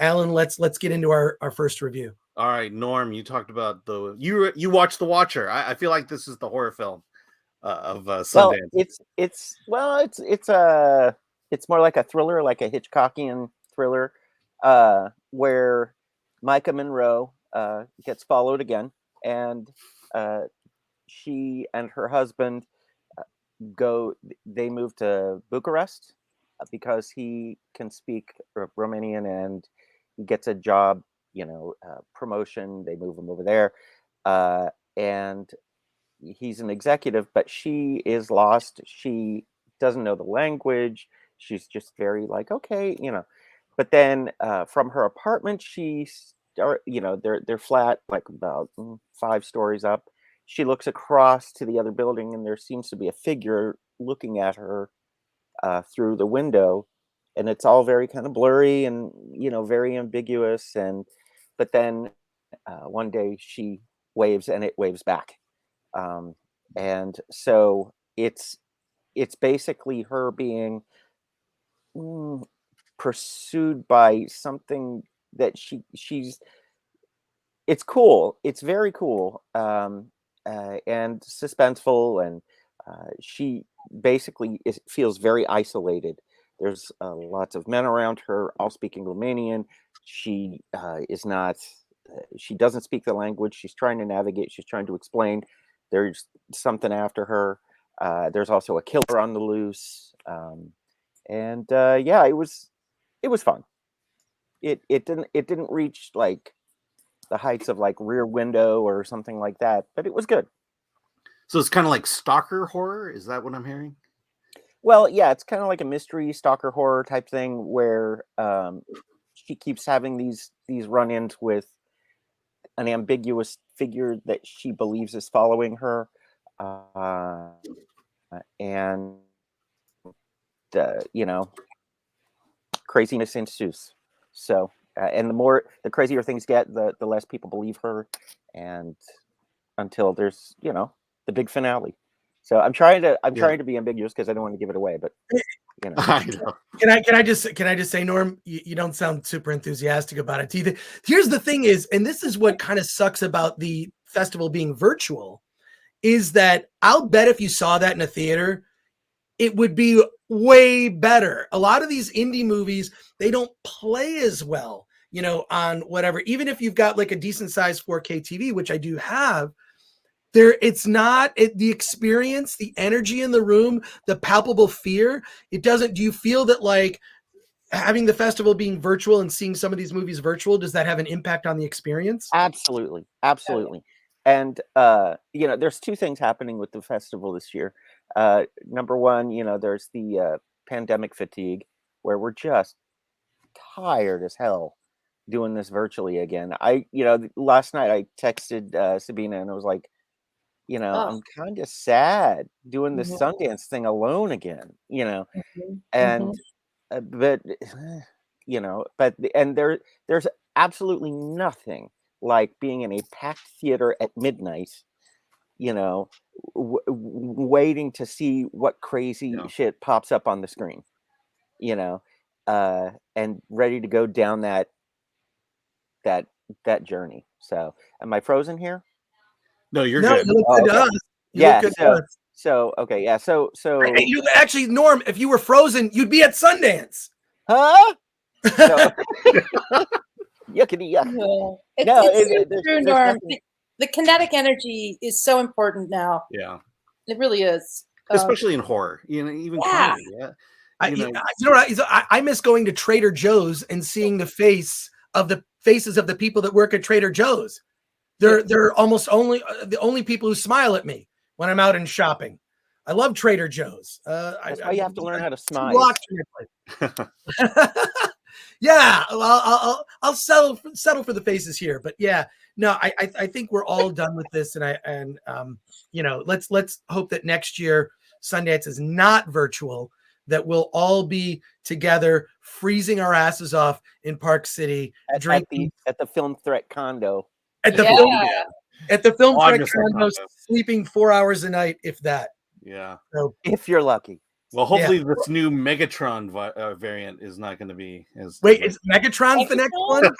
Alan, let's get into our first review. All right, Norm, you talked about you watched The Watcher. I feel like this is the horror film of Sundance. Well, it's more like a thriller, like a Hitchcockian thriller, where Maika Monroe gets followed again, and she and her husband they move to Bucharest because he can speak Romanian, and he gets a job, promotion. They move him over there, and he's an executive, but she is lost. She doesn't know the language. She's just very like, okay, but then from her apartment, they're flat, like about 5 stories up. She looks across to the other building, and there seems to be a figure looking at her through the window, and it's all very kind of blurry and very ambiguous. But then one day she waves, and it waves back, and so it's basically her being pursued by something that she's. It's cool. It's very cool. And suspenseful, and she basically feels very isolated. There's lots of men around her, all speaking Romanian. She is not. She doesn't speak the language. She's trying to navigate. She's trying to explain. There's something after her. There's also a killer on the loose. It was fun. It didn't reach like the heights of like Rear Window or something like that, but it was good. So it's kind of like stalker horror. Is that what I'm hearing? Well, yeah, it's kind of like a mystery stalker horror type thing where she keeps having these run-ins with an ambiguous figure that she believes is following her, and craziness ensues. So. And the crazier things get, the less people believe her, and until there's the big finale. So I'm trying to be ambiguous because I don't want to give it away, but I know. Can I just say, Norm, you don't sound super enthusiastic about it either. Here's the thing is, and this is what kind of sucks about the festival being virtual, is that I'll bet if you saw that in a theater, it would be way better. A lot of these indie movies, they don't play as well, on whatever, even if you've got like a decent sized 4K TV, which I do have, it's not the experience, the energy in the room, the palpable fear. Do you feel that like having the festival being virtual and seeing some of these movies virtual, does that have an impact on the experience? Absolutely. And there's 2 things happening with the festival this year. Number one, there's the pandemic fatigue, where we're just tired as hell doing this virtually again. Last night I texted Sabina, and I was like, I'm kind of sad doing this Sundance thing alone again, and there's absolutely nothing like being in a packed theater at midnight, waiting to see what crazy shit pops up on the screen, and ready to go down that journey. So, am I frozen here? No, you're good. You look good to us. Yeah. So okay. Yeah. So you actually, Norm, if you were frozen, you'd be at Sundance. Huh? Yuckity yuck. It's true, Norm. The kinetic energy is so important now. Yeah, it really is, especially in horror. Even comedy. Yeah. I miss going to Trader Joe's and seeing the faces of the people that work at Trader Joe's. They're almost the only people who smile at me when I'm out and shopping. I love Trader Joe's. That's why you have to learn how to smile. Yeah, I'll settle for the faces here, but yeah, no, I think we're all done with this, and let's hope that next year Sundance is not virtual, that we'll all be together, freezing our asses off in Park City, drinking at the Film Threat condo. At the Film Threat condo, sleeping 4 hours a night, if that. Yeah. So, if you're lucky. Well, hopefully this new Megatron variant is not going to be as. Wait, is Megatron's the next one?